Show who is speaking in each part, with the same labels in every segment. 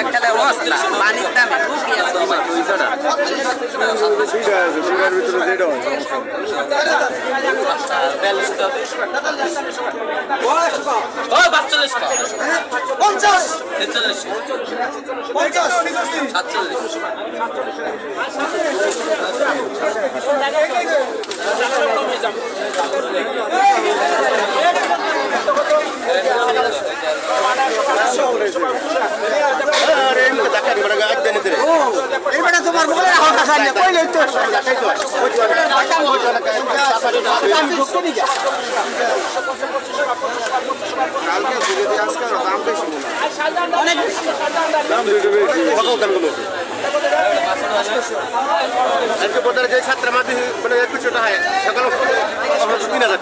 Speaker 1: একটা অবস্থা পানির দামে ঢুকি আছে তোমার বলে কইলে তো
Speaker 2: আজকে বোধহয় যে ছাত্র মাঝে মানে 2100 টাকা সকাল 3000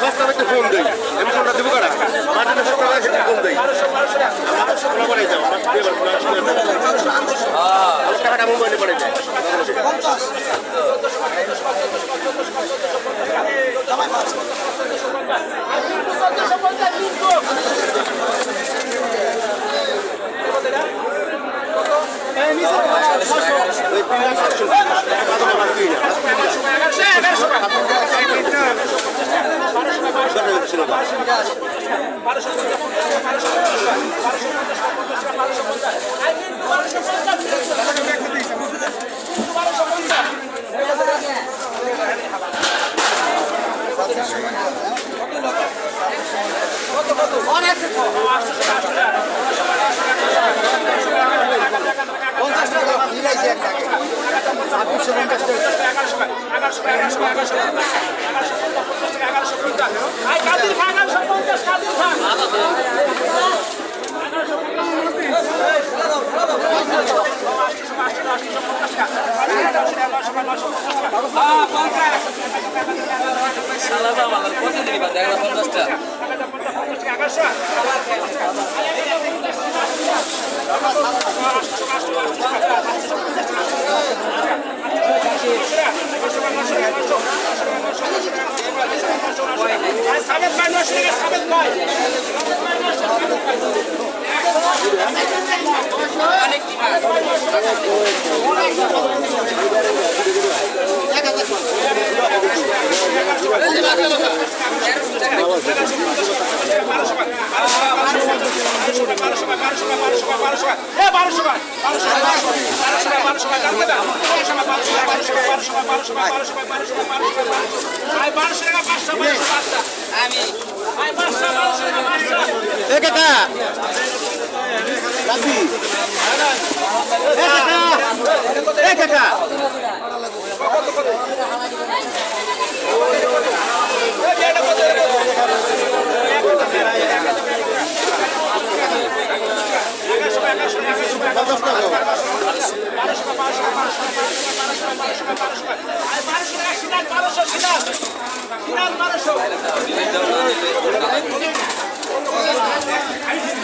Speaker 2: ফার্স্ট টাইম ফোন দেই আমি ফোনটা দিব কারা মাঝে ফার্স্ট টাইম ফোন দেই আমরা পরে যাও টাকাটা মোবাইলে পড়ে যায়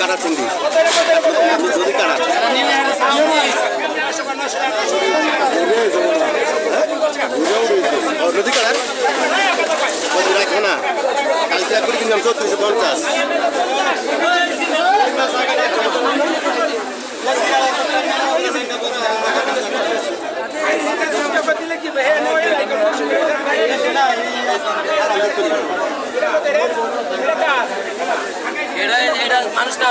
Speaker 2: কারা চিংড়ি যদি কারা নদী কারার খানা কালকে একবার কিনলাম 3450
Speaker 1: মানুষটা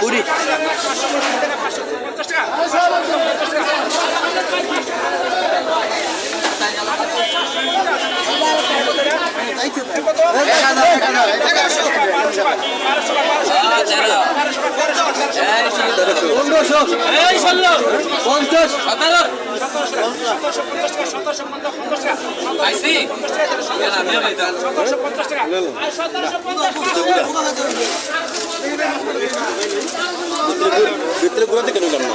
Speaker 1: পুরি
Speaker 2: ভিতরে গুঁড়া থেকে নিলাম না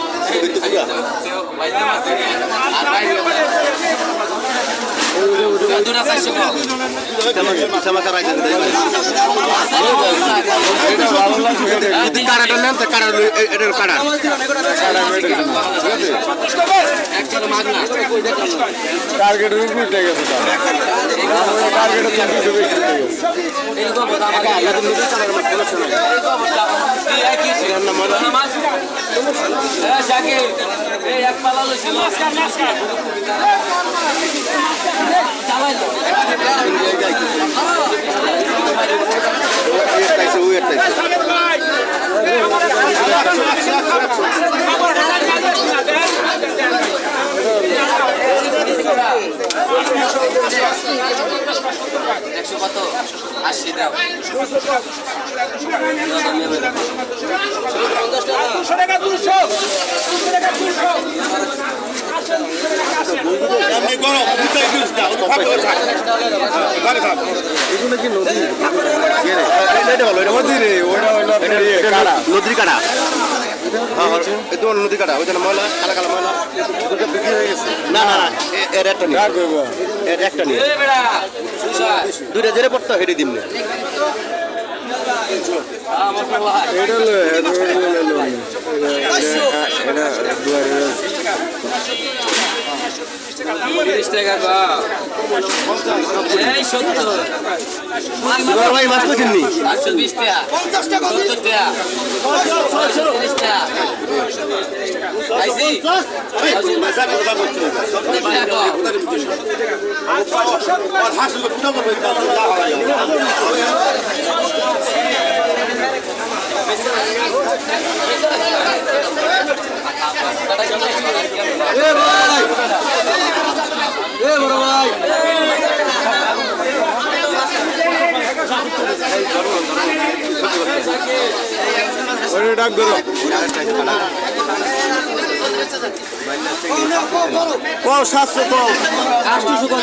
Speaker 2: কাড়াটা নেন তো কাড়া এটার কাড়া টার্গেট উঠে গেছে
Speaker 1: একশো কত 80 দাও
Speaker 2: এগুলো কি নদী নদীর কাটা তোমার নদী কাটা ওই জন্য ময়লা কালা কালা ময়লা না না না এর একটা নিয়ে এর একটা নিয়ে দুইটা জেরে পড়তে হেঁটে দিন ভাই মাছ তো কিননি
Speaker 1: 820 টাকা 70 টাকা 30 টাকা আইসি
Speaker 2: ডাক ধরো কও 700 কও 800 কও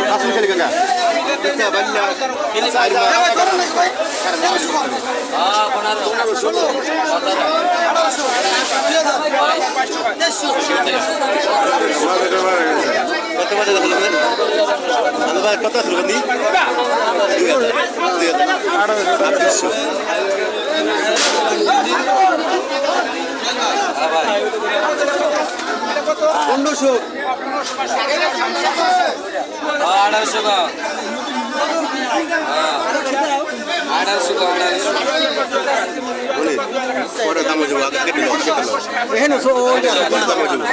Speaker 2: 800 চলে গেল কত শুরু পনেরোশো
Speaker 1: 1800 টাকা 1800 টাকা
Speaker 2: পরে দাম হয়ে যাবে কেটে দাও
Speaker 1: এখানে
Speaker 2: দাম হয়ে যাবে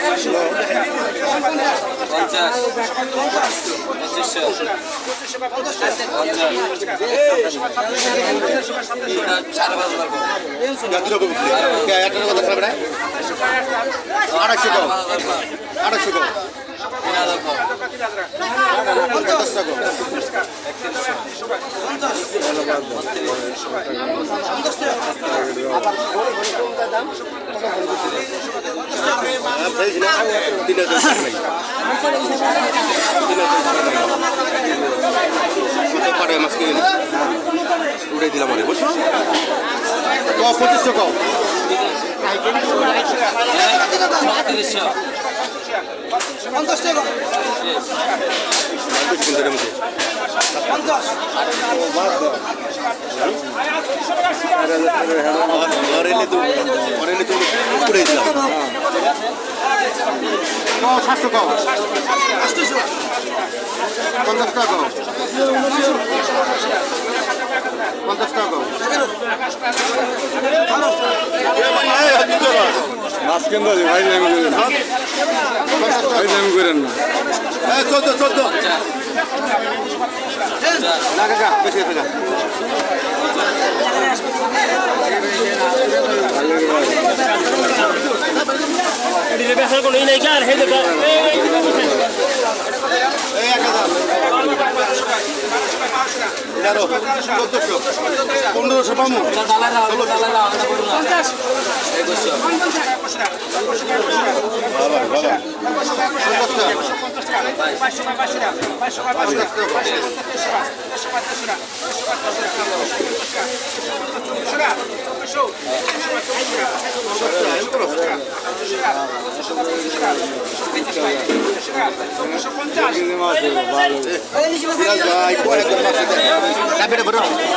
Speaker 2: উড়ে দিলাম অনেক বুঝছো 2500 কও
Speaker 1: 50 টাকা
Speaker 2: উড়ে দিলাম 700 কও 50 টাকা কও 50 টাকা কও মাছ কেন্দ্র ভাই আমি করেন ভাই আমি করেন না 14 না কাকা বেশি টাকা
Speaker 3: এদিকে বেসার কোনো নাই কার হে দেখো
Speaker 2: এই 1000 1500 পামু ভাই